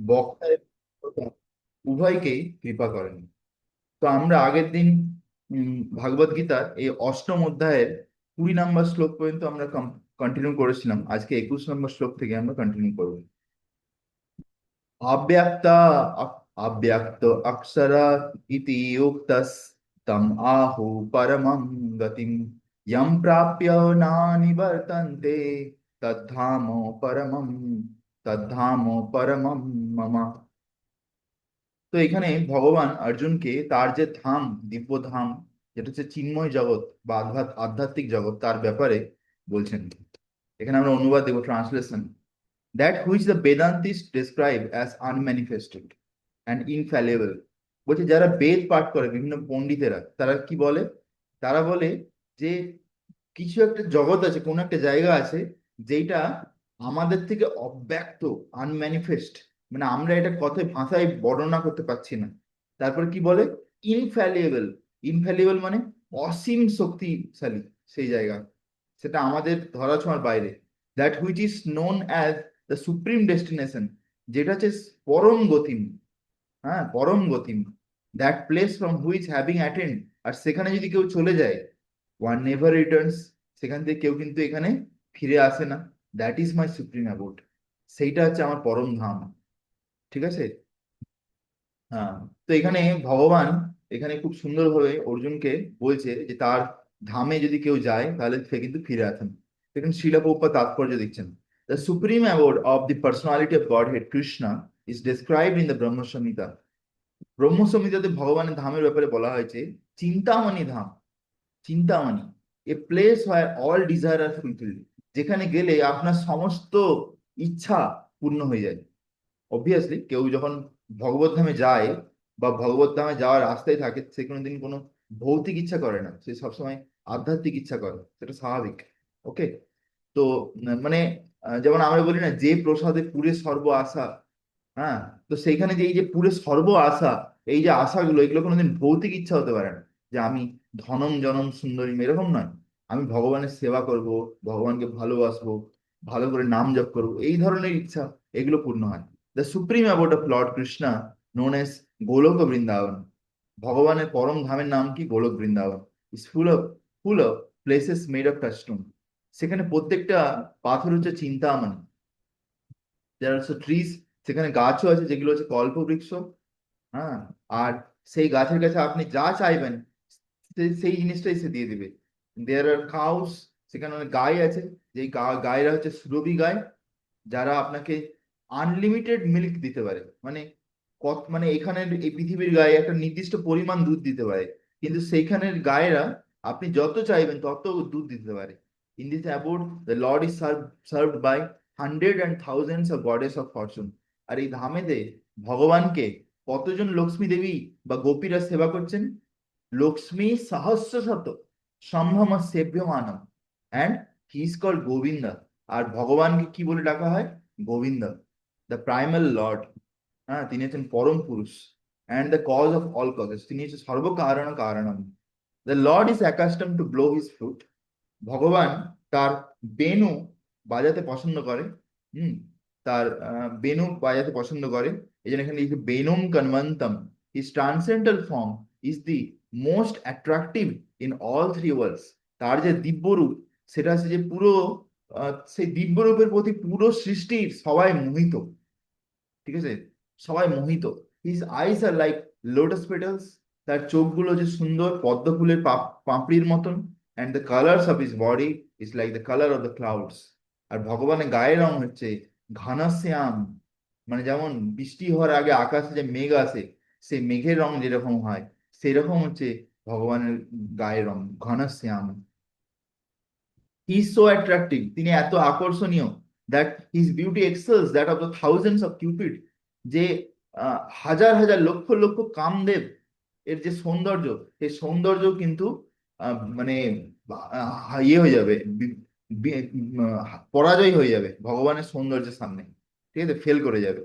বক্তা এবং শ্রোতা উভয়কেই কৃপা করেন। তো আমরা আগের দিন ভাগবত গীতার এই অষ্টম অধ্যায়ের 20 নম্বর শ্লোক পর্যন্ত আমরা কন্টিনিউ করেছিলাম। আজকে 21 নম্বর শ্লোক থেকে আমরা কন্টিনিউ করবো। अव्यक्ता अव्यक्त अक्षर इति उक्तस् तम आहु परमं गतिं यं प्राप्य नानिवर्तन्ते तद्धामो परमं तद्धामो परमं मम। তো এখানে ভগবান অর্জুনকে তার যে ধাম, দিব্য ধাম, যেটা হচ্ছে চিন্ময় জগৎ বা আধ্যাত্মিক জগৎ, তার ব্যাপারে বলছেন। এখানে আমরা অনুবাদ দেব, translation. That which the Vedantists describe as unmanifested and infallible। বলছে যারা বেদ পাঠ করে বিভিন্ন পণ্ডিতেরা, তারা কি বলে? তারা বলে যে কিছু একটা জগৎ আছে, কোন একটা জায়গা আছে যেটা আমাদের থেকে অব্যক্ত, আনম্যানিফেস্ট, মানে আমরা এটা কথায় ভাষায় বর্ণনা করতে পারছি না। তারপর কি বলে? ইনফ্যালিয়েবল। ইনফ্যালিয়েবল মানে অসীম শক্তিশালী সেই জায়গা, সেটা আমাদের ধরাছোঁয়ার বাইরে। That which is known as the supreme destination, যেটা হচ্ছে পরম গতিম। হ্যাঁ, পরম গতিম। That place from which having attend, আর সেখানে যদি কেউ চলে যায়, ওয়ান নেভার রিটার্নস, সেখান থেকে কেউ কিন্তু এখানে ফিরে আসে না। That is my supreme aboard, সেইটা হচ্ছে আমার পরম ধাম। ঠিক আছে। হ্যাঁ। তো এখানে ভগবান এখানে খুব সুন্দরভাবে অর্জুনকে বলছে যে তার ধামে যদি কেউ যায় তাহলে সে কিন্তু ফিরে আসেন। এখানে শ্রীল প্রভুপাদ তাৎপর্য দিচ্ছেন। The supreme abode of the personality of god head Krishna is described in the ব্রহ্ম সংহিতা। ব্রহ্ম সংহিতাতে ভগবানের ধামের ব্যাপারে বলা হয়েছে চিন্তামণি ধাম। চিন্তামণি, এ প্লেস হয় অল ডিজায়ার আর ফুলফিল, যেখানে গেলে আপনার সমস্ত ইচ্ছা পূর্ণ হয়ে যায়। অবভিয়াসলি কেউ যখন ভগবত ধামে যায় বা ভগবত ধামে যাওয়ার রাস্তায় থাকে, সে কোনোদিন কোনো ভৌতিক ইচ্ছা করে না, সে সবসময় আধ্যাত্মিক ইচ্ছা করে, সেটা স্বাভাবিক। ওকে। তো মানে যেমন আমরা বলি না, যে প্রসাদে পুরে সর্ব আশা। হ্যাঁ। তো সেইখানে যে এই যে পুরে সর্ব আশা, এই যে আশাগুলো, এগুলো কোনোদিন ভৌতিক ইচ্ছা হতে পারে না। যে আমি ধনম জনম সুন্দরী, এরকম নয়। আমি ভগবানের সেবা করব, ভগবানকে ভালোবাসবো, ভালো করে নাম জপ করবো, এই ধরনের ইচ্ছা, এগুলো পূর্ণ হয়। The supreme abode of lord Krishna known as Goloka Vrindavan. ভগবানের পরম ধামের নাম কি? Goloka Vrindavan. Is full of places made of touchstone. সেখানে প্রত্যেকটা পাথর হচ্ছে চিন্তামণি। দেয়ার অলসো ট্রিজ, সেখানে গাছও আছে যেগুলো হচ্ছে কল্পবৃক্ষ। হ্যাঁ। আর সেই গাছের কাছে আপনি যা চাইবেন সেই জিনিসটাই সে দিয়ে দিবে। দেয়ার আর কাউস, সেখানে অনেক গাই আছে, যেই গাইরা হচ্ছে সুরভি গাই, যারা আপনাকে আনলিমিটেড মিল্ক দিতে পারে। মানে মানে এখানের এই পৃথিবীর গায়ে একটা নির্দিষ্ট পরিমাণ দুধ দিতে পারে, কিন্তু সেইখানের গায়েরা আপনি যত চাইবেন তত দুধ দিতে পারে। In this abode the lord is served by hundred and thousands of goddess of fortune. আর এই ধামেতে ভগবানকে কতজন লক্ষ্মী দেবী বা গোপীরা সেবা করছেন? লক্ষ্মী সহস্র শত সম্ভ্রম সেভ্য মানব, and he is called Govinda. আর ভগবানকে কি বলে ডাকা হয়? Govinda, the primal lord. হ্যাঁ, তিনি হচ্ছেন পরম পুরুষ। And the cause of all causes, তিনি হচ্ছে সর্বকারণ কারণম। The lord is accustom to blow his flute. ভগবান তার বেনু বাজাতে পছন্দ করে। হুম। তার বেনু বাজাতে পছন্দ করে। এই জন্য এখানে লিখে বেনুম কনবন্তম। His transcendental form is the most attractive in all three worlds. তার যে দিব্যরূপ, সেটা হচ্ছে যে পুরো সেই দিব্যরূপের প্রতি পুরো সৃষ্টির সবাই মোহিত। ঠিক আছে, সবাই মোহিত। His eyes are like lotus petals. তার চোখগুলো যে সুন্দর পদ্ম ফুলের পাপড়ির মতন। And the colours of his body is like the colour of the clouds. আর ভগবানের গায়ের রং হচ্ছে ঘনশ্যাম। মানে যেমন বৃষ্টি হওয়ার আগে আকাশে যে মেঘ আসে, সেই মেঘের রং যেরকম হয়, সেই রকম হচ্ছে ভগবানের গায়ের রং, Ghanashyam. He is so attractive, তিনি এত আকর্ষণীয়। That his beauty excels that of the thousands of Cupid. যে হাজার হাজার লক্ষ লক্ষ কামদেব এর যে সৌন্দর্য, সেই সৌন্দর্য কিন্তু মানে ইয়ে হয়ে যাবে, পরাজয় হয়ে যাবে ভগবানের সৌন্দর্যের সামনে। ঠিক আছে, ফেল করে যাবে।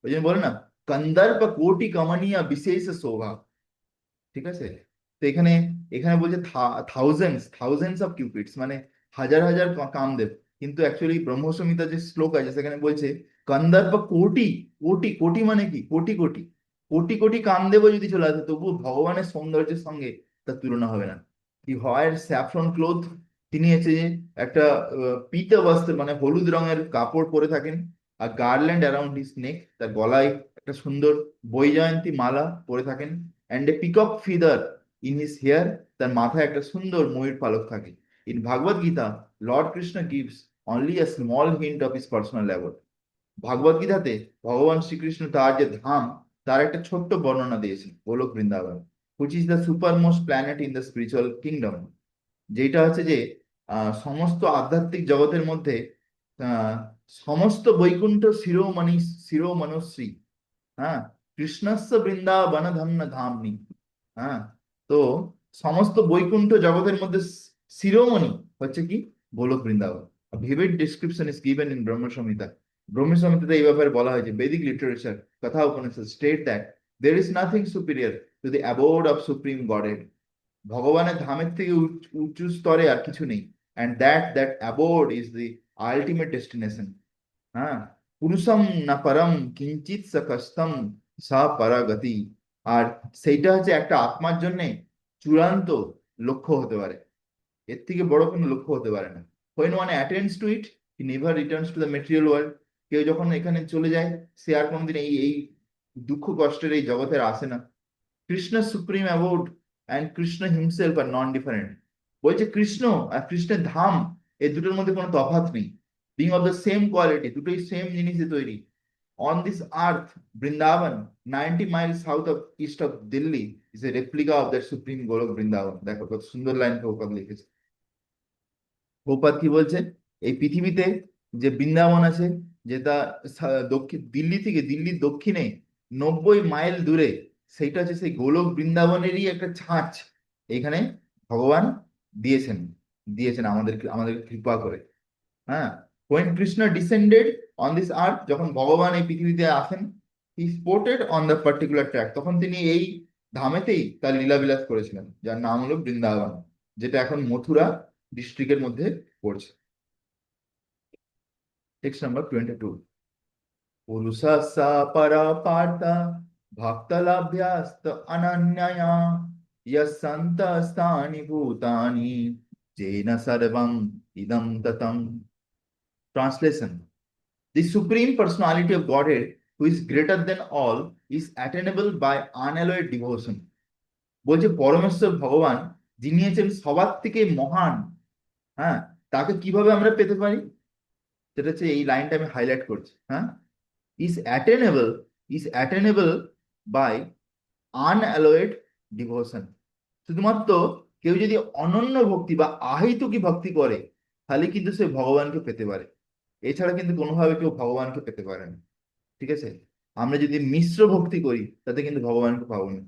ওই জন্য বলে না, কন্দর্প কোটি কমনীয় বিশেষ শোভা। ঠিক আছে। তো এখানে এখানে বলছে থাউজেন্ডস থাউজেন্ডস অফ কিউপিডস, মানে হাজার হাজার কামদেব। কিন্তু অ্যাকচুয়ালি ব্রহ্মসংহিতা যে শ্লোক আছে সেখানে বলছে কন্দর্প কোটি, কোটি কোটি মানে কি, কোটি কোটি কোটি কোটি কামদেব যদি চলে আসে তবুও ভগবানের সৌন্দর্যের সঙ্গে তার তুলনা হবে না। কি হয় স্যাফরন ক্লোথ, তিনি হচ্ছে যে একটা পীত বস্ত্র মানে হলুদ রঙের কাপড় পরে থাকেন, আর গার্ল্যান্ড অ্যারাউন্ড হিস নেক, তার গলায় একটা সুন্দর বৈজয়ন্তী মালা পরে থাকেন, and a peacock feather in his hair, তার মাথায় একটা সুন্দর ময়ূর পালক থাকে। In Bhagavad Gita lord Krishna gives only a small hint of his personal abode. ভাগবত গীতাতে ভগবান শ্রীকৃষ্ণ তার যে ধাম তার একটা ছোট্ট বর্ণনা দিয়েছেন, Goloka Vrindavan, which is the super most planet in the spiritual kingdom, যেটা হচ্ছে যে সমস্ত আধ্যাত্মিক জগতের মধ্যে আহ, সমস্ত বৈকুণ্ঠ শিরোমণি শিরোমনশ্রী, হ্যাঁ, কৃষ্ণস্য বৃন্দাবন ধন্য ধামনি। হ্যাঁ, তো সমস্ত বৈকুণ্ঠ জগতের মধ্যে শিরোমণি হচ্ছে কি, Goloka Vrindavan. Vivid description is given in Brahma Samhita. ব্রহ্ম সংহিতাতে এই ব্যাপারে বলা হয়েছে, বৈদিক লিটারেচার কথা Upanishad state that there is nothing superior to the abode of supreme godhead. ভগবানের ধামের থেকে উঁচু স্তরে আর কিছু নেই, and that abode is the ultimate destination. হ্যাঁ, পুরুষম না পরম কিঞ্চিত সকস্তম সা পরাগতি। আর সেইটা হচ্ছে একটা আত্মার জন্য চূড়ান্ত লক্ষ্য হতে পারে, এর থেকে বড় কোনো লক্ষ্য হতে পারে না। when one attains to it he never returns to the material world. কেউ যখন এখানে চলে যায় সে আর কোনোদিন এই এই দুঃখ কষ্টের এই জগতের আসে না। Krishna supreme abode and Krishna himself are non different. বলছে কৃষ্ণ আর কৃষ্ণের ধাম এই দুটোর মধ্যে কোনো তফাৎ নেই, being of the same quality, দুটোই সেম জিনিসে তৈরি। On this earth Vrindavan 90 mile south of east of Delhi is a replica of that supreme Goloka Vrindavan. দেখো কত সুন্দর লাইন প্রভুপাদ লিখেছে। প্রভুপাদ কি বলছে, এই পৃথিবীতে যে বৃন্দাবন আছে, যেটা দক্ষিণ দিল্লি থেকে, দিল্লির দক্ষিণে 90 মাইল দূরে, সেইটা হচ্ছে সেই গোলক বৃন্দাবনেরই একটা ছাঁচ এখানে ভগবান দিয়েছেন, দিয়েছেন আমাদেরকে, আমাদের কৃপা করে। হ্যাঁ, when Krishna descended on this আর্থ, যখন ভগবান এই পৃথিবীতে আসেন, হি sported on the particular track, তখন তিনি এই ধামেতেই তার লীলাবিলাস করেছিলেন, যার নাম হলো বৃন্দাবন, যেটা এখন মথুরা ডিস্ট্রিক্টের মধ্যে পড়ছে। Text number 22। পুরুষস্য পরা পার্থ ভক্তলাভ্যাস্ত অনন্যয়া यस्सन्तस्तानि भूतानि येन सर्वं इदं ततं। Translation: The Supreme Personality of Godhead, who is greater than all, is attainable by unalloyed devotion. বলছে পরমেশ্বর ভগবান, যিনি হচ্ছেন সবার থেকে মহান, হ্যাঁ, তাকে কিভাবে আমরা পেতে পারি, সেটা হচ্ছে এই লাইনটা আমি হাইলাইট করছি। হ্যাঁ, is attainable, is attainable by unalloyed devotion. শুধুমাত্র কেউ যদি অনন্য ভক্তি বা আহেতুকী ভক্তি করে তাহলে কিন্তু সে ভগবানকে পেতে পারে, এছাড়া কিন্তু কোনোভাবে কেউ ভগবানকে পেতে পারে না। ঠিক আছে, আমরা যদি মিশ্র ভক্তি করি তাতে কিন্তু ভগবানকে পাবো না।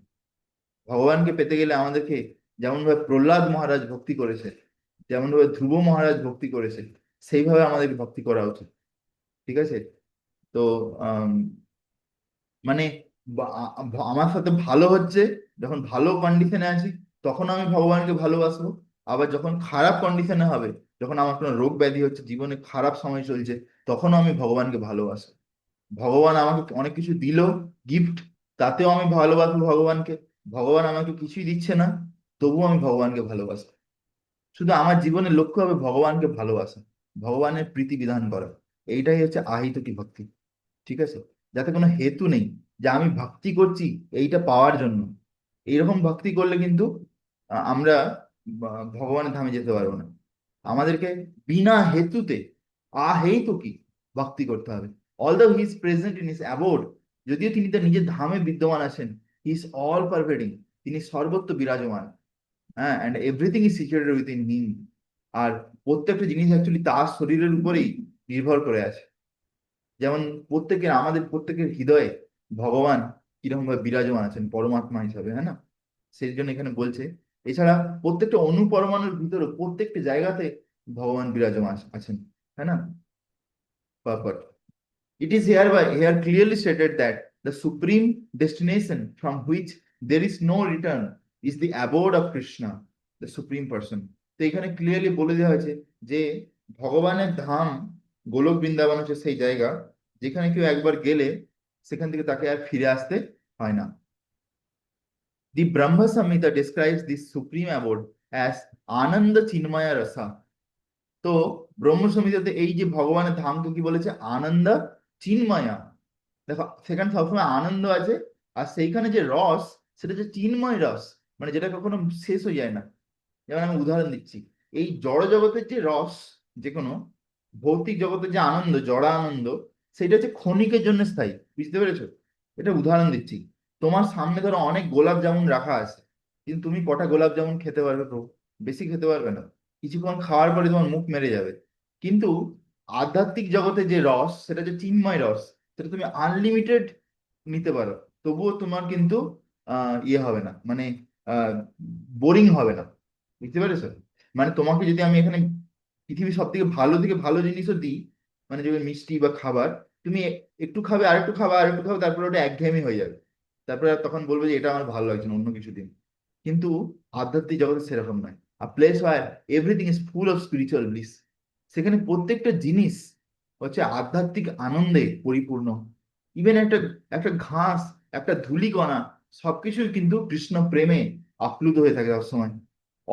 ভগবানকে পেতে গেলে আমাদেরকে যেমন ভাবে প্রহ্লাদ মহারাজ ভক্তি করেছে, যেমন ভাবে ধ্রুব মহারাজ ভক্তি করেছে, সেইভাবে আমাদেরকে ভক্তি করা উচিত। ঠিক আছে, তো মানে আমার সাথে ভালো হচ্ছে, যখন ভালো কন্ডিশনে আছি তখন আমি ভগবানকে ভালোবাসবো, আবার যখন খারাপ কন্ডিশনে হবে, যখন আমার কোনো রোগ ব্যাধি হচ্ছে, জীবনে খারাপ সময় চলছে, তখনও আমি ভগবানকে ভালোবাসি। ভগবান আমাকে অনেক কিছু দিল, গিফট, তাতেও আমি ভালোবাসবো ভগবানকে। ভগবান আমাকে কিছুই দিচ্ছে না, তবুও আমি ভগবানকে ভালোবাসি। শুধু আমার জীবনের লক্ষ্য হবে ভগবানকে ভালোবাসা, ভগবানের প্রীতি বিধান করা, এইটাই হচ্ছে আহিতকি ভক্তি। ঠিক আছে, যাতে কোনো হেতু নেই যে আমি ভক্তি করছি এইটা পাওয়ার জন্য। এইরকম ভক্তি করলে কিন্তু আমরা ভগবানের ধামে যেতে পারবো না। আমাদেরকে বিনা হেতুতে আহেতুকি ভক্তি করতে হবে। Although he is present in his aboard, যদিও তিনি তার নিজের ধামে বিদ্যমান আছেন, হি ইজ অল পারভেডিং, তিনি সর্বত্র বিরাজমান। হ্যাঁ, and everything is situated within him. আর প্রত্যেকটা জিনিস অ্যাকচুয়ালি তার শরীরের উপরেই নির্ভর করে আছে। যেমন প্রত্যেকের, আমাদের প্রত্যেকের হৃদয়ে ভগবান কিরকম ভাবে বিরাজমান আছেন পরমাত্মা হিসাবে, হ্যাঁ না, সেই জন্য এখানে বলছে। এছাড়া প্রত্যেকটা অনু পরমাণুর ভিতরে প্রত্যেকটা জায়গাতে ভগবান বিরাজমান আছেন, হ্যাঁ না। Purport. It is here clearly stated that the supreme destination from which there is no return is the abode of Krishna, the supreme person. তো এখানে ক্লিয়ারলি বলে দেওয়া হয়েছে যে ভগবানের ধাম গোলক বৃন্দাবন হচ্ছে সেই জায়গা যেখানে কেউ একবার গেলে সেখান থেকে তাকে আর ফিরে আসতে হয় না। দি ব্রহ্ম সংহিতা describes this supreme abode as আনন্দ চিন্ময় রসা। তো ব্রহ্ম সংহিতাতে এই যে ভগবানের ধামকে কি বলেছে, আনন্দ চিন্ময়া। দেখো সেখানে সবসময় আনন্দ আছে, আর সেইখানে যে রস সেটা যে চিন্ময় রস, মানে যেটা কখনো শেষ হয়ে যায় না। যেমন আমি উদাহরণ দিচ্ছি, এই জড় জগতের যে রস, যে কোনো ভৌতিক জগতের যে আনন্দ, জড় আনন্দ, সেটা হচ্ছে ক্ষণিকের জন্য স্থায়ী, বুঝতে পেরেছো? এটা উদাহরণ দিচ্ছি। তোমার সামনে ধরো অনেক গোলাপ জামুন রাখা আছে, কিন্তু তুমি কটা গোলাপ জামুন খেতে পারবে? তো বেশি খেতে পারবে না, কিছুক্ষণ খাওয়ার পরে তোমার মুখ মেরে যাবে। কিন্তু আধ্যাত্মিক জগতে যে রস, সেটা যে চিন্ময় রস, সেটা তুমি আনলিমিটেড নিতে পারো, তবুও তোমার কিন্তু ইয়ে হবে না, মানে বোরিং হবে না, বুঝতে পেরেছো? মানে তোমাকে যদি আমি এখানে পৃথিবীর সব থেকে ভালো জিনিসও দিই, মানে যেমন মিষ্টি বা খাবার, তুমি একটু খাবে, আরেকটু খাবে, আরেকটু খাবে, তারপরে ওটা একঘেয়েমি হয়ে যাবে। তারপরে আর তখন বলবে যে এটা আমার ভালো লাগছে না, অন্য কিছু দিন। কিন্তু আধ্যাত্মিক জগতে সেরকম নয়। A place where everything is full of spiritual bliss. সেখানে প্রত্যেকটা জিনিস হচ্ছে আধ্যাত্মিক আনন্দে পরিপূর্ণ। ইভেন একটা একটা ঘাস, একটা ধূলিকণা, সবকিছুই কিন্তু কৃষ্ণ প্রেমে আপ্লুত হয়ে থাকে সবসময়।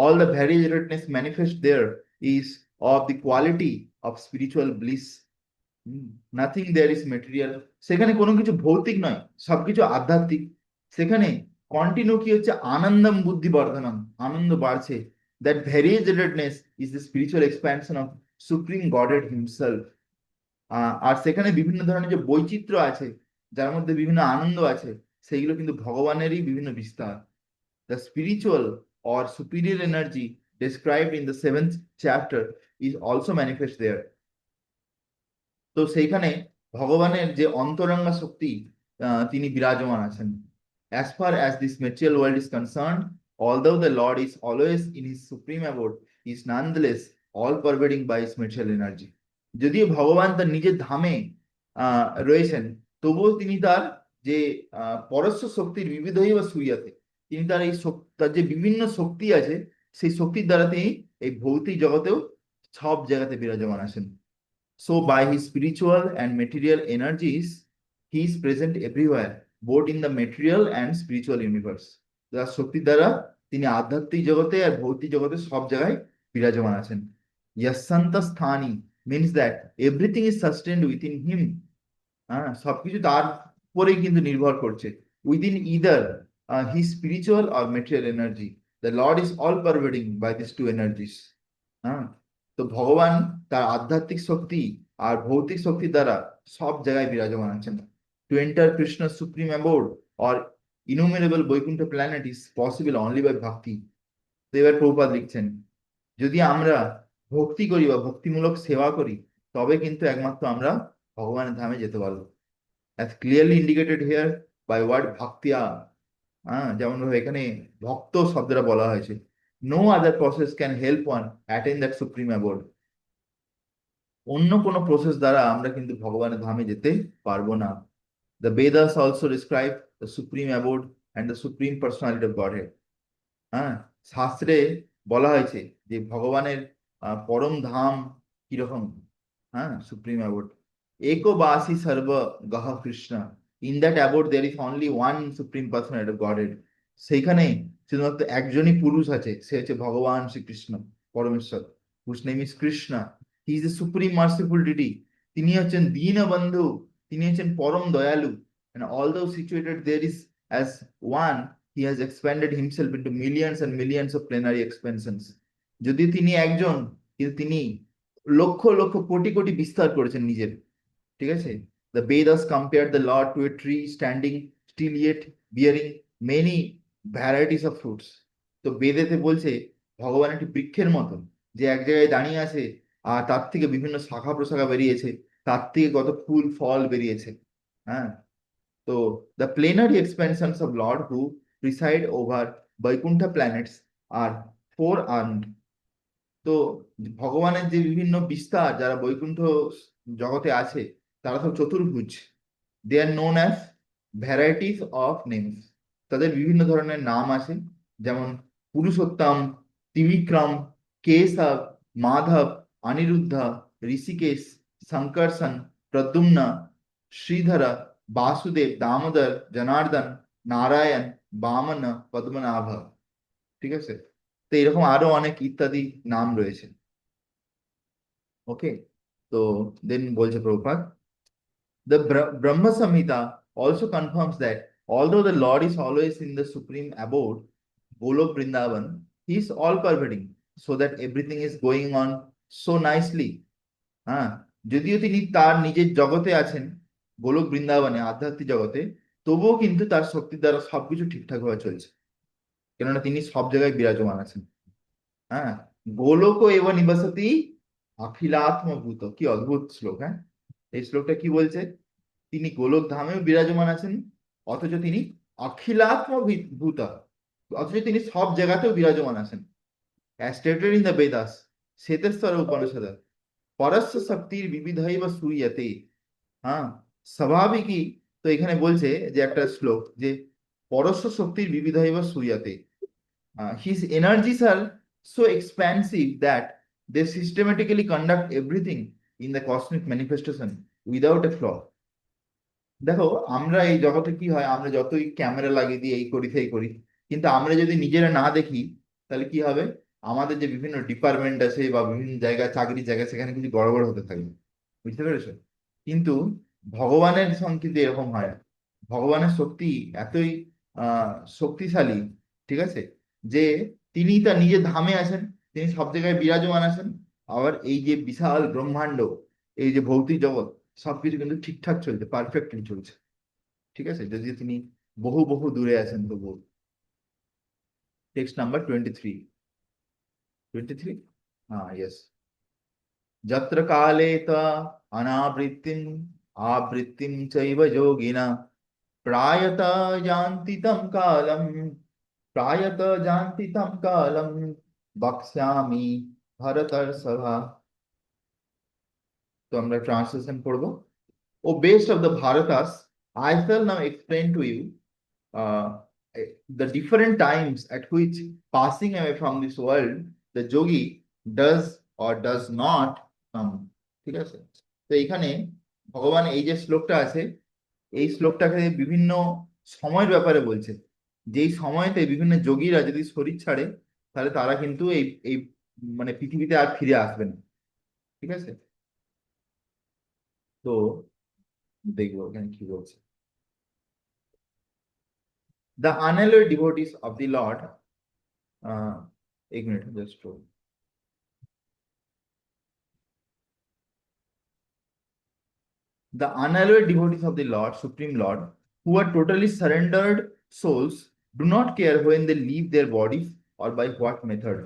All the variegatedness manifest there is of the quality of spiritual bliss. Nothing there is material. সেখানে কোনো কিছু ভৌতিক নয়, সবকিছু আধ্যাত্মিক। সেখানে কন্টিনিউ কি হচ্ছে, আনন্দম বুদ্ধি বর্ধনম, আনন্দ বাড়ছে। That variegatedness is the spiritual expansion of supreme godhead himself. আর সেখানে বিভিন্ন ধরনের যে বৈচিত্র্য আছে, যার মধ্যে বিভিন্ন আনন্দ আছে, সেইগুলো কিন্তু ভগবানেরই বিভিন্ন বিস্তার। The spiritual or superior energy described in the seventh chapter is also manifest there. তো সেইখানে ভগবানের যে অন্তরঙ্গা শক্তি, তিনি বিরাজমান আছেন। As far as this material world is concerned, although the Lord is always in his supreme abode, he is nonetheless all pervading by his material energy. যদিও ভগবান তার নিজের ধামে রয়েছেন, তবুও তিনি তার যে পরস্য শক্তির বিবিধ বা সুইয়াতে, তিনি তার এই তার যে বিভিন্ন শক্তি আছে, সেই শক্তির দ্বারা তিনি এই ভৌতিক জগতেও সব জায়গাতে বিরাজমান আছেন। So, by his spiritual and material energies, he is present everywhere, both in the material and spiritual universe. তার শক্তি দ্বারা তিনি আধ্যাত্মিক জগতে আর ভৌতিক জগতে সব জায়গায় বিরাজমান আছেন। ইয়াসান্ত স্থানি means that everything is sustained within him. হ্যাঁ, সবকিছু তার উপরেই কিন্তু নির্ভর করছে। Within either his spiritual or material energy. The Lord is all pervading by these two energies. হ্যাঁ, তো ভগবান তার আধ্যাত্মিক শক্তি আর ভৌতিক শক্তি দ্বারা সব জায়গায় বিরাজমান আছেন। To enter Krishna supreme abode or innumerable Vaikuntha planet is possible only by bhakti. তো এবার প্রভুপাদ লিখছেন, যদি আমরা ভক্তি করি বা ভক্তিমূলক সেবা করি, তবে কিন্তু একমাত্র আমরা ভগবানের ধামে যেতে পারবো। As clearly indicated here by word ভক্তিয়া। হ্যাঁ, যেমন ভাবে এখানে ভক্ত শব্দটা বলা হয়েছে। No other process can help one attain that supreme abode. অন্য কোনো প্রসেস দ্বারা আমরা কিন্তু ভগবানের ধামে যেতে পারবো না। The Vedas also describe the supreme abode and the supreme personality of Godhead. হ্যাঁ, শাস্ত্রে বলা হয়েছে যে ভগবানের পরম ধাম কিরকম। হ্যাঁ, সুপ্রিম অ্যাবোর্ড एको बासी सर्व गह Krishna. In that abode there is only one supreme personality of godhead. সেইখানে শুধুমাত্র একজনই পুরুষ আছে, সে হচ্ছে ভগবান শ্রীকৃষ্ণ, পরমেশ্বর, whose name is Krishna. He is the supreme merciful deity. তিনি হচ্ছেন দীনবন্ধু, তিনি হচ্ছেন পরম দয়ালু। and although situated there is as one, he has expanded himself into millions and millions of plenary expansions. যদি তিনি একজন, কিন্তু তিনি লক্ষ লক্ষ কোটি কোটি বিস্তার করেছেন নিজের। ঠিক আছে? The Vedas compared the Lord to a tree standing still yet bearing many varieties of fruits. তো বেদেতে বলছে ভগবান একটি বৃক্ষের মতন, যে এক জায়গায় দাঁড়িয়ে আছে, আর তার থেকে বিভিন্ন শাখা প্রশাখা বেরিয়েছে, তার থেকে কত ফুল ফল বেরিয়েছে। হ্যাঁ, তো the plenary expansions of Lord who preside over Vaikuntha planets are four-armed. তো ভগবানের যে বিভিন্ন বিস্তার যারা বৈকুণ্ঠ জগতে আছে, তারা সব চতুর্ভুজ। They are known as varieties of names. তাদের বিভিন্ন ধরনের নাম আছে, যেমন পুরুষোত্তম, ত্রিবিক্রম, কেশব, মাধব, अनिरुद्ध, ऋषिकेश, संकर्षण, प्रद्युम्न, श्रीधर, वासुदेव, दामोदर, जनार्दन, नारायण, বামন, পদ্মনাভ। ঠিক আছে, তো এরকম আরো অনেক ইত্যাদি নাম রয়েছে। ওকে, তো দেন বলছে Prabhupada, the Brahma Samhita also confirms that although the Lord is always in the supreme abode, Golok Vrindavan, he is all pervading, so that everything is going on so nicely. হ্যাঁ, যদিও তিনি তার নিজের জগতে আছেন, গোলক বৃন্দাবনে আধ্যাত্মিক জগতে, তবুও কিন্তু তার শক্তির দ্বারা সবকিছু ঠিকঠাক ভাবে চলছে, কেননা তিনি সব জায়গায় বিরাজমান আছেন। হ্যাঁ, গোলক এব নিবাসতি অখিলাত্মভূত, কি অদ্ভুত শ্লোক! হ্যাঁ, এই শ্লোকটা কি বলছে? তিনি গোলক ধামেও বিরাজমান আছেন, অথচ তিনি অখিলাত্ম ভূত, অথচ তিনি সব জায়গাতেও বিরাজমান আছেন। As stated in the Vedas, শ্বেতেশ্বর Upanishad, পরস্য শক্তির বিবিধৈব শ্রূয়তে। হ্যাঁ, স্বাভাবিকই তো এখানে বলছে যে একটা শ্লোক, যে পরস্য শক্তির বিবিধৈব শ্রূয়তে, his energies are so expansive that they systematically conduct everything in the cosmic manifestation without a flaw. দেখো, আমরা এই জগতে কি হয়, আমরা যতই ক্যামেরা লাগিয়ে দিই, এই করি সেই করি, কিন্তু আমরা যদি নিজেরা না দেখি, তাহলে কি হবে? আমাদের যে বিভিন্ন ডিপার্টমেন্ট আছে বা বিভিন্ন জায়গায় চাকরির জায়গায়, সেখানে কিছু গড়বড় হতে থাকবে। বুঝতে পেরেছো? কিন্তু ভগবানের সঙ্গে কিন্তু এরকম হয় না। ভগবানের শক্তি এতই শক্তিশালী, ঠিক আছে, যে তিনি তার নিজের ধামে আছেন, তিনি সব জায়গায় বিরাজমান আছেন। আবার এই যে বিশাল ব্রহ্মাণ্ড, এই যে ভৌতিক জগৎ, সবকিছু কিন্তু ঠিকঠাক চলছে, পারফেক্টলি চলছে। ঠিক আছে, যদিও তিনি বহু বহু দূরে আছেন তবু। Text number 23। 23, হ্যাঁ, ইয়েস। যত্র কালে তা অনাবৃত্তিম আবৃত্তিম চৈব যোগিনা প্রায়ত জানতি তম কালম, প্রায়ত জানতি তম কালম বক্ষ্যামি ভরতর্ষভা। তো আমরা ট্রান্সলেশন পড়বো। O best of the Bharatas, I shall now explain to you uh, the different times at which, passing away from this world, the yogi does or does not come. ঠিক আছে, তো এখানে ভগবান এই যে শ্লোকটা আছে, এই শ্লোকটাকে বিভিন্ন সময়ের ব্যাপারে বলছে। যেই সময়তে বিভিন্ন যোগীরা যদি শরীর ছাড়ে, তাহলে তারা কিন্তু এই এই মানে পৃথিবীতে আর ফিরে আসবে না। ঠিক আছে, তো দেখবো এখানে কি বলছে। The unalloyed devotees of the Lord, एक minute just hold. The unalloyed devotees of the Lord, Supreme Lord, who are totally surrendered souls, do not care when they leave their bodies or by what method.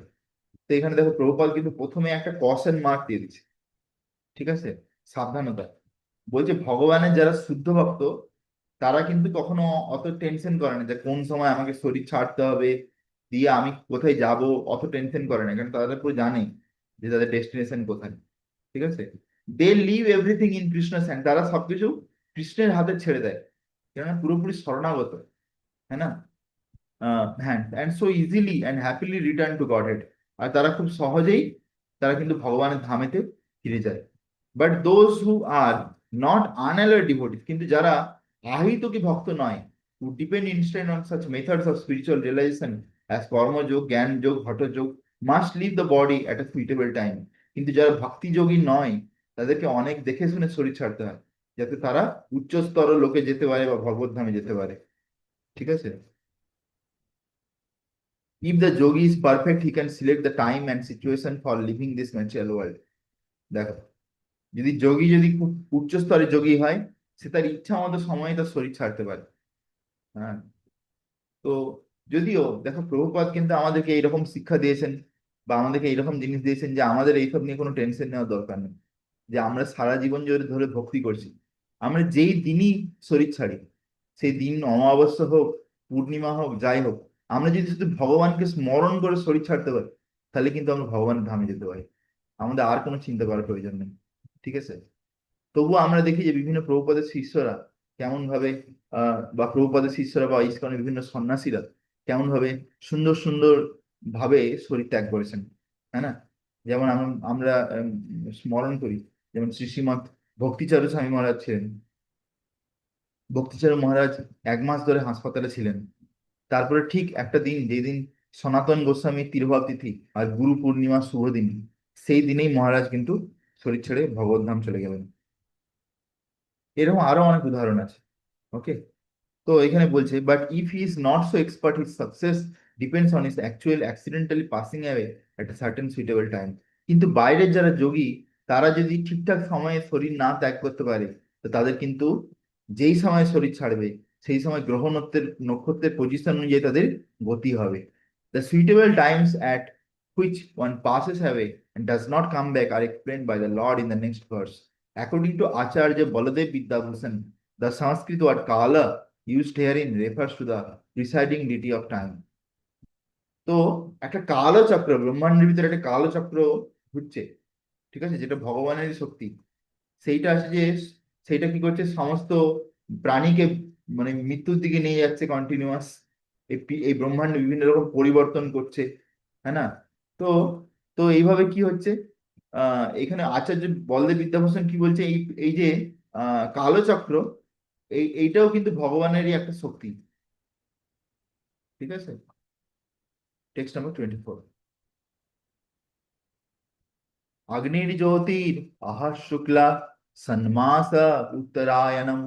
তো এখানে দেখো, প্রভুপাদ কিন্তু প্রথমে একটা caution mark দিয়ে দিচ্ছে। ঠিক আছে, সাবধানতা। বলছে ভগবানের যারা শুদ্ধ ভক্ত, তারা কিন্তু কখনো অত টেনশন করে না যে কোন সময় আমাকে শরীর ছাড়তে হবে, দিয়ে আমি কোথায় যাব, অত টেনশন করে না, কারণ তারা পুরো জানে যে তাদের ডেস্টিনেশন কোথায়। ঠিক আছে, they leave everything in Krishna's hand, তারা সবকিছু কৃষ্ণের হাতে ছেড়ে দেয়, কেননা পুরোপুরি শরণাগত। হ্যাঁ না? হ্যাঁ, and so easily and happily return to godhead, আর তারা খুব সহজেই তারা কিন্তু ভগবানের ধামেতে ফিরে যায়। But those who are not unalloyed devotees, কিন্তু যারা আহিত কি ভক্ত নয়, who depend instant on such methods of spiritual realisation as কর্মযোগ, জ্ঞান যোগ, হঠযোগ, must leave the body at a suitable time. কিন্তু যারা ভক্তিযোগী নয়, তাদেরকে অনেক দেখে শুনে শরীর ছাড়তে হয়, যাতে তারা উচ্চস্তর লোকে যেতে পারে বা ভগবত ধামে যেতে পারে। ঠিক আছে, if the yogi is perfect, he can select the time and situation for living this material world. দেখো, যদি যোগী যদি খুব উচ্চ স্তরের যোগী হয়, সে তার ইচ্ছা মতো সময় তার শরীর ছাড়তে পারে। হ্যাঁ, তো যদিও দেখো, প্রভুপাদ কিন্তু আমাদেরকে এইরকম শিক্ষা দিয়েছেন বা আমাদেরকে এইরকম জিনিস দিয়েছেন যে আমাদের এইসব নিয়ে কোনো টেনশন নেওয়ার দরকার নেই। যে আমরা সারা জীবন ধরে ধরে ভক্তি করছি, আমরা যেই দিনই শরীর ছাড়ি, সেই দিন অমাবস্যা হোক, পূর্ণিমা হোক, যাই হোক, আমরা যদি শুধু ভগবানকে স্মরণ করে শরীর ছাড়তে পারি, তাহলে কিন্তু আমরা ভগবানের ধামে যেতে পারি, আমাদের আর কোনো চিন্তা করার প্রয়োজন নেই। ঠিক আছে, তবুও আমরা দেখি যে বিভিন্ন প্রভুপাদের শিষ্যরা কেমন ভাবে বা প্রভুপাদের শিষ্যরা বা ইসকনের বিভিন্ন সন্ন্যাসীরা কেমন ভাবে সুন্দর সুন্দর ভাবে শরীর ত্যাগ করেছেন। হ্যাঁ না? যেমন আমরা স্মরণ করি, যেমন শ্রী শ্রীমৎ ভক্তিচরণ স্বামী মহারাজ ছিলেন। ভক্তিচরণ মহারাজ 1 মাস ধরে হাসপাতালে ছিলেন। তারপরে ঠিক একটা দিন, যেই দিন সনাতন গোস্বামীর তিরোভাব তিথি আর গুরু পূর্ণিমা শুভ দিন, সেই দিনেই মহারাজ কিন্তু শরীর ছেড়ে ভগবত ধাম চলে গেলেন। এরকম আরো অনেক উদাহরণ আছে। ওকে। তো এখানে বলছে, but if he is not so expert, his success depends on his actual accidentally passing away at a certain suitable time. কিন্তু বাইরের যারা যোগী, তারা যদি ঠিকঠাক সময়ে শরীর না ত্যাগ করতে পারে, তো তাদের কিন্তু যেই সময় শরীর ছাড়বে, সেই সময় গ্রহ নক্ষত্রের পজিশন অনুযায়ী তাদের গতি হবে। The suitable Times at which one passes away and does not come back are explained by the Lord in the next verse. According to Acharya Baladev Vidyabhushan, the Sanskrit word kala used herein refers to the presiding deity of time. তো একটা কালো চক্র, ব্রহ্মাণ্ডের ভিতরে একটা কালো চক্র ঘুরছে, ঠিক আছে, যেটা ভগবানেরই শক্তি। সেইটা আছে যে, সেইটা কি করছে, সমস্ত প্রাণীকে মানে মৃত্যুর দিকে নিয়ে যাচ্ছে কন্টিনিউয়াস। এই ব্রহ্মাণ্ড বিভিন্ন রকম পরিবর্তন করছে, হ্যাঁ না? তো তো এইভাবে কি হচ্ছে, এখানে আচার্য বলদেব বিদ্যাভূষণ কি বলছে, এই এই যে কালো চক্র, এইটাও কিন্তু ভগবানেরই একটা শক্তি। ঠিক আছে। Text number 24। अग्निर्ज्योतिर अहः शुक्ला सन्मास उत्तरायणम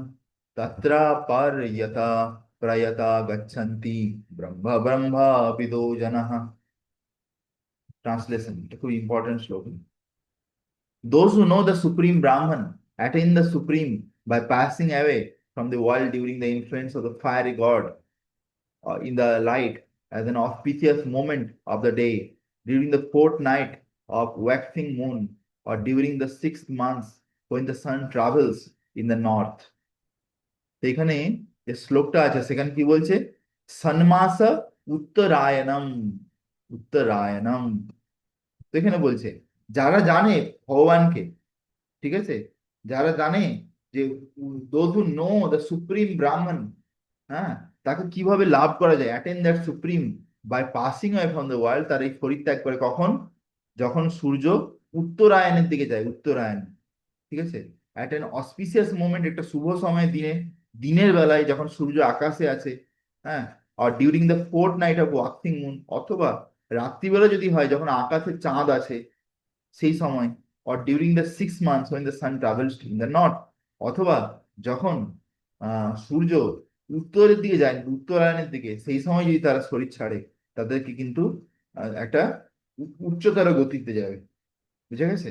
तत्र पर्यता प्रयता गच्छन्ति ब्रह्म ब्रह्म विदो जनः। ट्रांसलेशन, এটা খুব ইম্পর্টেন্ট শ্লোক। Those who know the supreme Brahman attain the supreme by passing away from the world during the influence of the fiery god in the light as an auspicious moment of the day, during the fourth night of waxing moon, or during the 6 months when the sun travels in the north. তো এখানে যে শ্লোকটা আছে সেখানে কি বলছে, সন্মাস উত্তরায়ণম, উত্তরায়ণম। তো এখানে বলছে, যারা জানে ভগবানকে, ঠিক আছে, যারা জানে যে those who know the supreme Brahman, হ্যাঁ, তাকে কিভাবে লাভ করা যায়, attend that supreme by passing away from the world, তার এই পরিত্যাগ করে কখন, যখন সূর্য উত্তরায়ণের দিকে যায়, উত্তরায়ণ, ঠিক আছে, অ্যাট অ্যান অসপিসিয়াস মোমেন্ট, একটা শুভ সময়, দিনে, দিনের বেলায় যখন সূর্য আকাশে আছে, হ্যাঁ, আর during the fourth night of waxing moon, অথবা রাত্রিবেলা যদি হয় যখন আকাশে চাঁদ আছে সেই সময়, or during the 6 months when the sun travels in the north, অথবা যখন সূর্য উত্তরের দিকে যায়, উত্তরায়ণের দিকে, সেই সময় যদি তারা শরীর ছাড়ে, তাদেরকে কিন্তু একটা উচ্চতর গতিতে যাবে। বুঝে গেছে?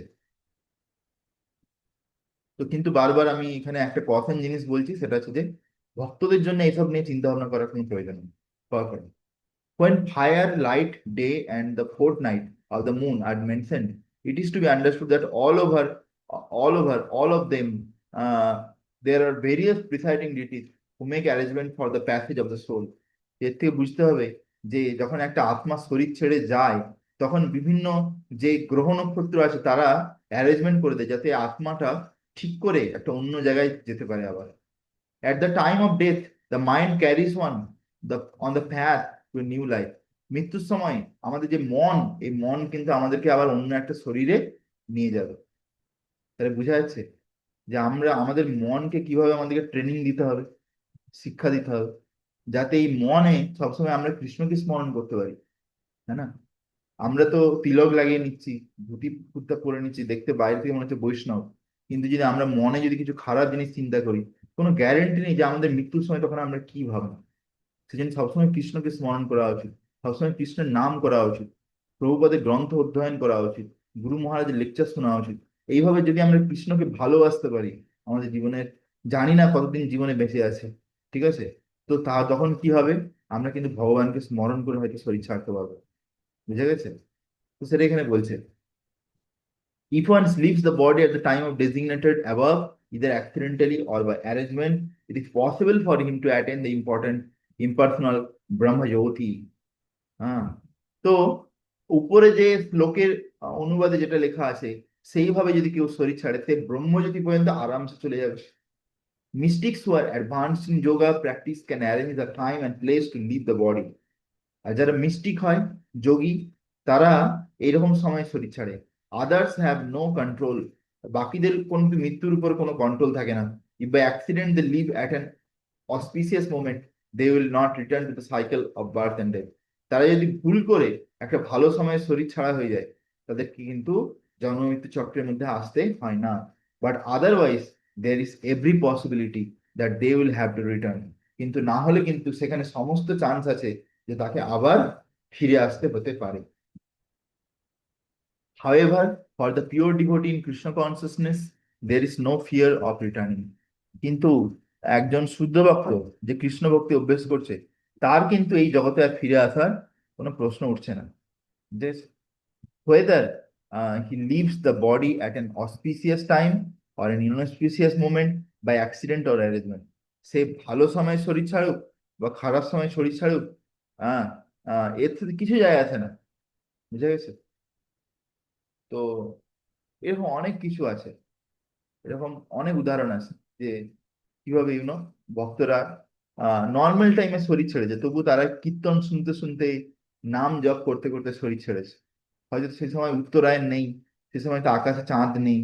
তো কিন্তু বারবার আমি এখানে একটা কমন জিনিস বলছি, সেটা হচ্ছে যে ভক্তদের জন্য এসব নিয়ে চিন্তা ভাবনা করার কোনো প্রয়োজন নেই। Perfect. When fire, light, day, and the fortnight of the moon are mentioned, it is to be understood that all of them, there are various presiding deities who make arrangement for the passage of the soul. এর থেকে বুঝতে হবে যে যখন একটা আত্মা শরীর ছেড়ে যায়, তখন বিভিন্ন যে গ্রহ নক্ষত্র আছে তারা অ্যারেঞ্জমেন্ট করে দেয় যাতে আত্মাটা ঠিক করে একটা অন্য জায়গায় যেতে পারে আবার। At the time of death, the mind carries one on the path to a new life. মৃত্যুর সময় আমাদের যে মন, এই মন কিন্তু আমাদেরকে আবার অন্য একটা শরীরে নিয়ে যাবে। তাহলে বোঝা যাচ্ছে যে আমরা আমাদের মনকে কিভাবে আমাদেরকে ট্রেনিং দিতে হবে, শিক্ষা দিতে হবে, যাতে এই মনে সবসময় আমরা কৃষ্ণকে স্মরণ করতে পারি, তাই না? আমরা তো তিলক লাগিয়ে নিচ্ছি, ধুতি কুর্তা পরে নিচ্ছি, দেখতে বাইরে থেকে মনে হচ্ছে বৈষ্ণব, কিন্তু যদি আমরা মনে যদি কিছু খারাপ জিনিস চিন্তা করি, কোনো গ্যারেন্টি নেই যে আমাদের মৃত্যুর সময় তখন আমরা কি ভাববো। সেজন্য সবসময় কৃষ্ণকে স্মরণ করা উচিত, সবসময় কৃষ্ণের নাম করা উচিত, প্রভুপাদের গ্রন্থ অধ্যয়ন করা উচিত, গুরু মহারাজের লেকচার শোনা উচিত। এইভাবে যদি আমরা কৃষ্ণকে ভালোবাসতে পারি আমাদের জীবনের, জানি না কতদিন জীবনে বেঁচে আছে, ঠিক আছে, তো তা তখন কি হবে, আমরা কিন্তু ভগবানকে স্মরণ করে হয়তো শরীর ছাড়তে পারবো। বুঝে গেছে? তো সেটা এখানে বলছে, if one leaves the body at the time of designated above, either accidentally or by arrangement, it is possible for him to attain the important impersonal Brahma Jyoti. হ্যাঁ। তো উপরে যে শ্লোকের অনুবাদে যেটা লেখা আছে, সেইভাবে যদি কেউ শরীর ছাড়ে, সে ব্রহ্মজ্যোতি পর্যন্ত আরামসে চলে যাবে। Mystics who are advanced in yoga practice can arrange the time and place to leave the body. আর যারা মিস্টিক হয়, যোগী, তারা এইরকম সময় শরীর ছাড়ে। আদার্স হ্যাভ নো কন্ট্রোল, বাকিদের কিন্তু মৃত্যুর উপর কোনো কন্ট্রোল থাকে না। If by accident they leave at an auspicious moment, they will not return to the cycle of birth and death. তারা যদি ভুল করে একটা ভালো সময়ে শরীর ছাড়া হয়ে যায়, তাদেরকে কিন্তু জন্ম মৃত্যু চক্রের মধ্যে আসতে হয় না। But otherwise there is every possibility that they will have to return. কিন্তু না হলে কিন্তু সেখানে সমস্ত চান্স আছে যে তাকে আবার ফিরে আসতে হতে পারে। However, for the pure devotee in Krishna consciousness, there is no fear of returning. কিন্তু একজন শুদ্ধ ভক্ত যে কৃষ্ণ ভক্তি অভ্যেস করছে, তার কিন্তু এই জগতে আর ফিরে আসার কোনো প্রশ্ন উঠছে না। This, whether he leaves the body at an auspicious time or an inauspicious moment by accident or arrangement, সে ভালো সময় শরীর ছাড়ুক বা খারাপ সময় শরীর ছাড়ুক, আহ এর থেকে কিছু যায় আসে না। বুঝা গেছে? তো এরকম অনেক কিছু আছে, এরকম অনেক উদাহরণ আছে যে কিভাবে ভক্তরা নর্মাল টাইমে শরীর ছেড়েছে, তবু তারা কীর্তন শুনতে শুনতে, নাম জপ করতে করতে শরীর ছেড়েছে। হয়তো সে সময় উত্তরায়ণ নেই, সে সময় তো আকাশে চাঁদ নেই,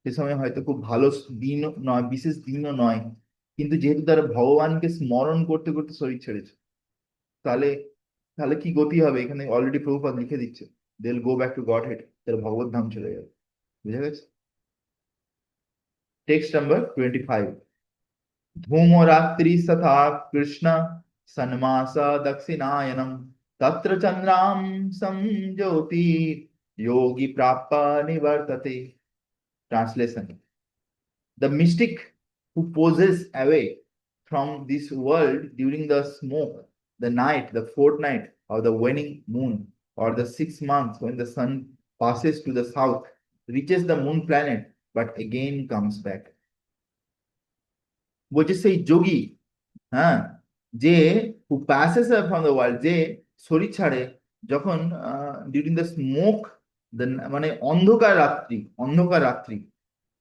সে সময় হয়তো খুব ভালো দিন নয়, বিশেষ দিনও নয়, কিন্তু যেহেতু তারা ভগবানকে স্মরণ করতে করতে শরীর ছেড়েছে, তাহলে তাহলে কি গতি হবে? এখানে অলরেডি প্রভুপাদ লিখে দিচ্ছে, they will go back to godhead, তারা ভগবত ধাম চলে যাবে। বুঝা গেছে? Text number 25। धूमरात्रि तथा कृष्ण सन्मास दक्षिणायनम, तत्र चंद्रां संज्योति योगी प्राप्त निवर्तते। Translation: The mystic who poses away from this world during the smoke, the night, the fortnight, or the waning moon, or the 6 months when the sun passes to the south, reaches the moon planet, but again comes back. বলছে সেই যোগী, হ্যাঁ, যে হু passes from the world, যে শরীর ছাড়ে যখন during the smoke, মানে অন্ধকার রাত্রি,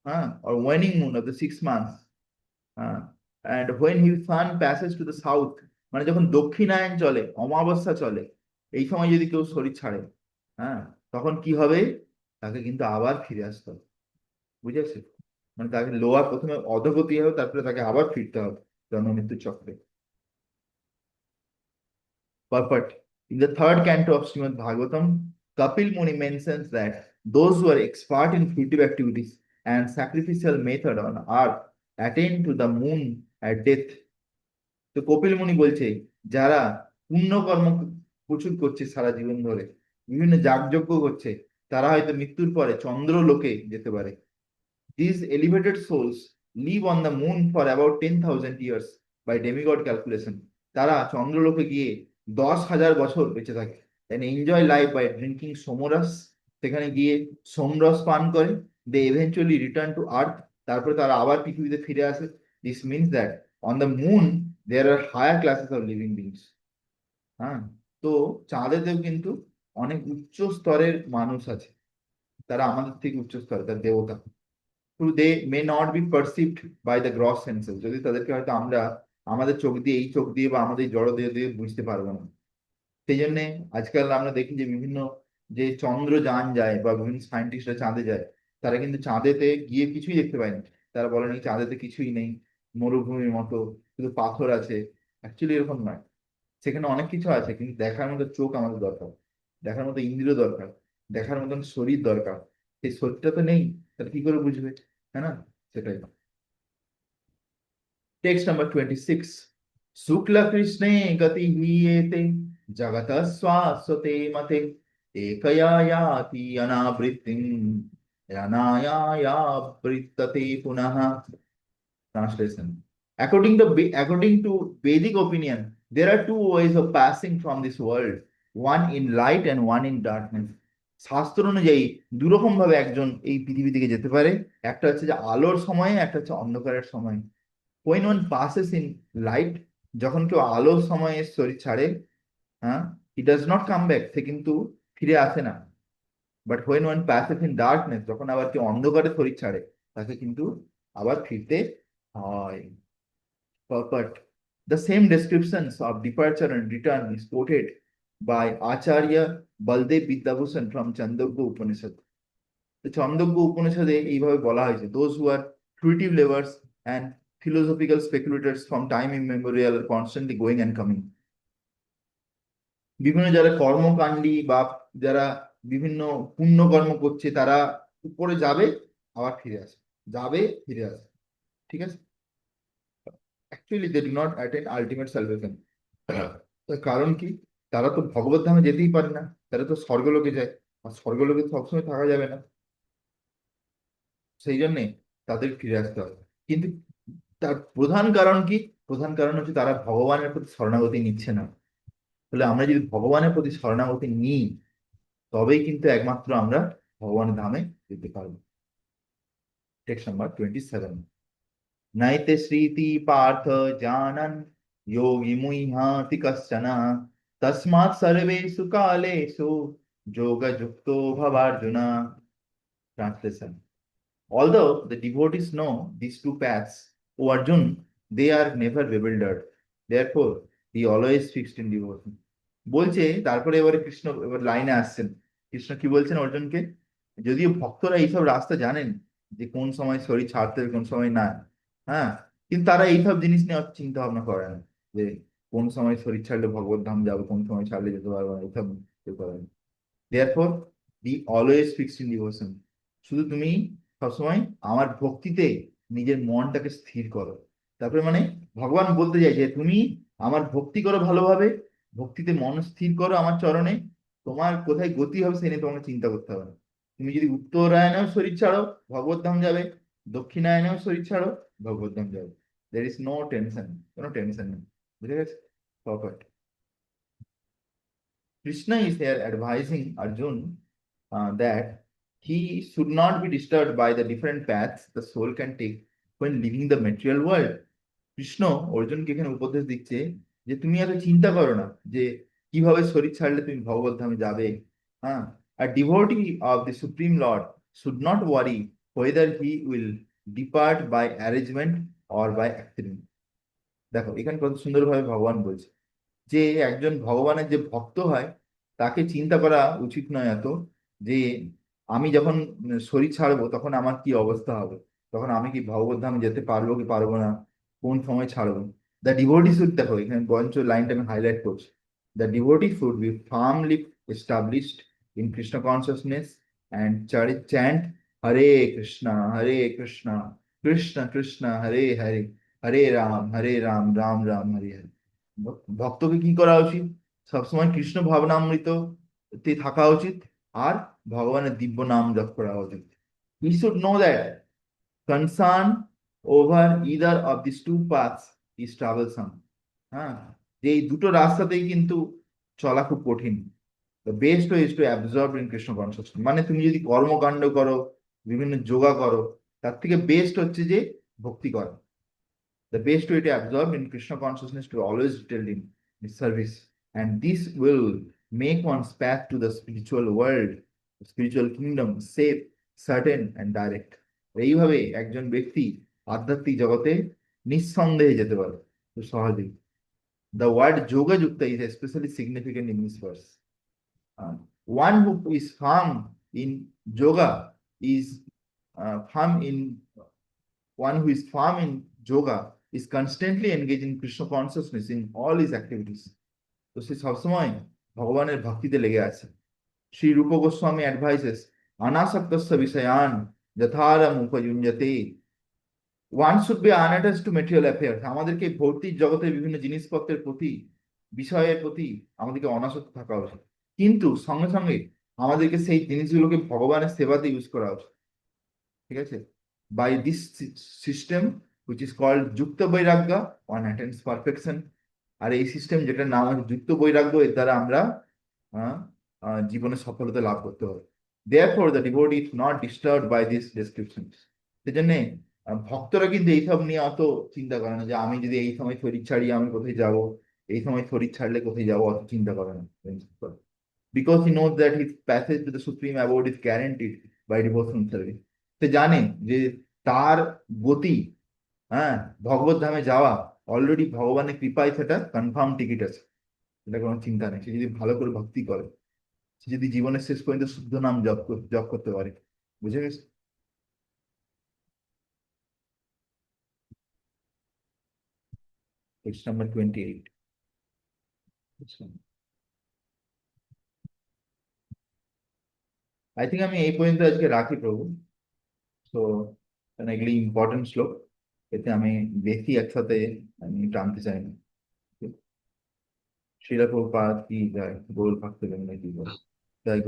হ্যাঁ, or waning moon of the 6 months, হ্যাঁ, and when his sun passes to the south, মানে যখন দক্ষিণায়ন চলে, অমাবস্যা চলে, এই সময় যদি কেউ শরীর ছাড়ে, হ্যাঁ, তখন কি হবে? তাকে কিন্তু আবার ফিরে আসতে হবে। বুঝেছে? মানে তাকে লোয়ার, প্রথমে অধোগতি হবে, তারপরে তাকে আবার ফিরতে হবে জন্ম মৃত্যু চক্রে। Purport: In the third canto of Srimad Bhagavatam, Kapil Muni mentions that those who are expert in fruitive activities and sacrificial method on earth attain to the moon at death. তো কপিল মুনি বলছে, যারা পুণ্যকর্ম প্রচুর করছে সারা জীবন ধরে, বিভিন্ন যাগযজ্ঞ করছে, তারা হয়তো মৃত্যুর পরে চন্দ্র লোকে যেতে পারে। These elevated souls live on the moon for about 10,000 years by demigod calculation. তারা চন্দ্রলোকে গিয়ে 10,000 বছর বেঁচে থাকে। and enjoy life by drinking সোমরস, সেখানে গিয়ে সোমরস পান করে। they eventually return to earth, তারপরে তারা আবার পৃথিবীতে ফিরে আসে। this means that on the moon there are higher classes of living beings. হ্যাঁ, তো চাঁদেতেও কিন্তু অনেক উচ্চ স্তরের মানুষ আছে, তারা আমাদের থেকে উচ্চ স্তরের, তার দেবতা। To they may not be perceived by the gross senses, যদি তাদেরকে হয়তো আমরা আমাদের চোখ দিয়ে, এই চোখ দিয়ে বা আমাদের জড় দিয়ে দিয়ে বুঝতে পারবো না। সেই জন্য আজকাল আমরা দেখি যে বিভিন্ন যে চন্দ্রযান যায় বা বিভিন্ন সায়েন্টিস্টরা চাঁদে যায়, তারা কিন্তু চাঁদেতে গিয়ে কিছুই দেখতে পায় না। তারা বলে নাকি চাঁদেতে কিছুই নেই, মরুভূমির মতো, শুধু পাথর আছে। অ্যাকচুয়ালি এরকম নয়, সেখানে অনেক কিছু আছে, কিন্তু দেখার মতো চোখ আমাদের দরকার, দেখার মতো ইন্দ্রিয় দরকার, দেখার মতন শরীর দরকার। সেই শরীরটা তো নেই, তাহলে কি করে বুঝবে? है ना? সেটাই। Text number 26। শুক্লা কৃষ্ণে গতি হিয়েতে জগত শ্বাসতে মতে একয়া याति অনাবৃত্তিং অনায়ায়াবৃত্ততে পুনঃ। Translation: according to Vedic opinion, there are two ways of passing from this world, one in light and one in darkness. শাস্ত্র অনুযায়ী দুরকম ভাবে একজন এই পৃথিবী থেকে যেতে পারে, একটা হচ্ছে যে আলোর সময়ে, একটা হচ্ছে অন্ধকারের সময়। when one passes in light, যখন কেউ আলোর সময়ে শরীর ছাড়ে, হ্যাঁ, he does not come back, সে কিন্তু ফিরে আসে না। But when one passes in darkness, যখন আবার কেউ অন্ধকারে শরীর ছাড়ে, তাকে কিন্তু আবার ফিরতে হয়। But the same descriptions of departure and return is quoted by Acharya Baldev Vidyabhushan from Chandogya Upanishad. তো ছন্দোগ্য উপনিষদে এইভাবে বলা হয়েছে, those who are fruitive labourers and philosophical speculators from time immemorial constantly going and coming। বিভিন্ন যারা কর্মকাণ্ডী বা যারা বিভিন্ন পুণ্য কর্ম করছে তারা উপরে যাবে আবার ফিরে আসে, যাবে ফিরে আসে, ঠিক আছে। Actually they do not attend ultimate salvation. তার কারণ কি? তারা তো ভগবত ধামে যেতেই পারে না, তারা তো স্বর্গলোকে যায়, আর স্বর্গলোকে তো সবসময় থাকা যাবে না, সেই জন্যে তাদের ফিরে আসতে হবে। কিন্তু তার প্রধান কারণ কি? প্রধান কারণ হচ্ছে তারা ভগবানের প্রতি শরণাগতি নিচ্ছে না। তাহলে আমরা যদি ভগবানের প্রতি শরণাগতি নিই, তবেই কিন্তু একমাত্র আমরা ভগবানের ধামে যেতে পারবো। Text number 27। नैते श्रीति पार्थ जानन् योगी मुह्यति कश्चन तस्मात् सर्वेषु कालेषु योगयुक्तो भवार्जुन। Translation. Although the devotees know these two paths, O Arjun, they are never bewildered. Therefore, he always fixed in devotion. বলছে তারপরে এবারে কৃষ্ণ এবার লাইনে আসছেন। কৃষ্ণ কি বলছেন অর্জুনকে? যদিও ভক্তরা এইসব রাস্তা জানেন যে কোন সময় শরীর ছাড়তে হবে কোন সময় না, হ্যাঁ, কিন্তু তারা এইসব জিনিস নিয়ে অত চিন্তা ভাবনা করে না যে কোন সময় শরীর ছাড়লে ভগবত ধাম যাবো, কোন সময় ছাড়লে যেতে পারবো না, এইসব করে না। Therefore B always fixed in devotion. শুধু তুমি সবসময় আমার ভক্তিতে নিজের মনটাকে স্থির করো। তারপরে মানে ভগবান বলতে চাই যে তুমি আমার ভক্তি করো ভালোভাবে, ভক্তিতে মন স্থির করো আমার চরণে, তোমার কোথায় গতি হবে সে নিয়ে তোমাকে চিন্তা করতে হবে না। তুমি যদি উত্তরায়ণেও শরীর ছাড়ো ভগবত ধাম যাবে, দক্ষিণায়নেও শরীর ছাড়ো ভগবত ধাম যাবে। দের ইজ নো টেনশন, কোনো টেনশন নেই। বুঝে গেছে? Perfect. Krishna is here advising Arjun that he should not be disturbed by the different paths the soul can take when leaving the material world. Krishna অর্জুনকে এখানে উপদেশ দিচ্ছে যে তুমি এত চিন্তা করো না যে কিভাবে শরীর ছাড়লে তুমি ভগবত ধামে যাবে। হ্যাঁ, আর devotee of the supreme lord should not worry whether he will depart by arrangement or by accident। দেখো এখানে কত সুন্দরভাবে ভগবান বলছে যে একজন ভগবানের যে ভক্ত হয় তাকে চিন্তা করা উচিত নয় এত যে আমি যখন শরীর ছাড়বো তখন আমার কি অবস্থা হবে, তখন আমি কি ভগবত ধামে যেতে পারবো কি পারবো না, কোন সময় ছাড়বো। দ্য ডিভোটি শুড, দেখো এখানে বঞ্চ লাইনটা আমি হাইলাইট করছি, the devotee should be firmly established in Krishna consciousness and chant Hare Krishna Hare Krishna Krishna Krishna Hare Hare Hare Ram Ram Ram Hare Hare. ভক্তকে কি করা উচিত? সবসময় কৃষ্ণ ভাবনামৃত তে থাকা উচিত আর ভগবানের দিব্য নাম জপ করা উচিত। We should know that concern over either of these two paths is troublesome। হ্যাঁ, যে এই দুটো রাস্তাতেই কিন্তু চলা খুব কঠিন। The best way is to absorb in Krishna consciousness. মানে তুমি যদি কর্মকাণ্ড করো, বিভিন্ন যোগা করো, তার থেকে বেস্ট হচ্ছে যে ভক্তি করা। The best way to absorb in Krishna consciousness to always detailed in his service. And this will make one's path to the spiritual world, the spiritual kingdom, safe, certain and direct। এইভাবে একজন ব্যক্তি আধ্যাত্মিক জগতে নিঃসন্দেহে যেতে পারে খুব সহজেই। The word yoga yukta is especially significant in this verse। One who is firm in yoga is firm in one who is firm in yoga is constantly engaged in Krishna consciousness in all his activities। তো সে সবসময় ভগবানের ভক্তিতে লেগে আছে। Shri Rupa Goswami advises অনাসক্তস্য বিষয়ান যথারম উপযুঞ্জতে। One should be unattached to material affairs. আমাদেরকে ভৌতিক জগতের বিভিন্ন জিনিসপত্রের প্রতি, বিষয়ের প্রতি আমাদেরকে অনাসক্ত থাকা উচিত, কিন্তু সঙ্গে সঙ্গে আমাদেরকে সেই জিনিসগুলোকে ভগবানের সেবাতে ইউজ করা উচিত। ঠিক আছে? By this system which is called যুক্ত বৈরাগ্য ওয়ান অ্যাটেন্স পারফেকশন। আর এই সিস্টেম যেটার নাম আছে যুক্ত বৈরাগ্য, এর দ্বারা আমরা জীবনে সফলতা লাভ করতে হবে। Therefore the devotee is not disturbed by these descriptions। সেজন্য ভক্তরা কিন্তু এইসব নিয়ে অত চিন্তা করে না যে আমি যদি এই সময় শরীর ছাড়ি আমি কোথায় যাব, এই সময় শরীর ছাড়লে কোথায় যাবো, অত চিন্তা করে না। Because he knows that his passage to the supreme abode is guaranteed by devotional service। সে জানে যে তার গতি, হ্যাঁ, ভগবত ধামে যাওয়া অলরেডি ভগবানের কৃপায় সেটা কনফার্ম টিকিট আছে, এটা কোনো চিন্তা নেই। সে যদি ভালো করে ভক্তি করে, সে যদি জীবনের শেষ পর্যন্ত শুদ্ধ নাম জপ করতে পারে, বুঝে গেছি। Page number 28। আই থিঙ্ক আমি এই পর্যন্ত আজকে রাখি প্রভু। তো কারণ এগুলি ইম্পর্টেন্ট শ্লোক, এতে আমি বেশি একসাথে আমি টানতে চাই না। শিলা প্রভুপাদ কি যায়, গৌর ভক্তবৃন্দ কি বলে।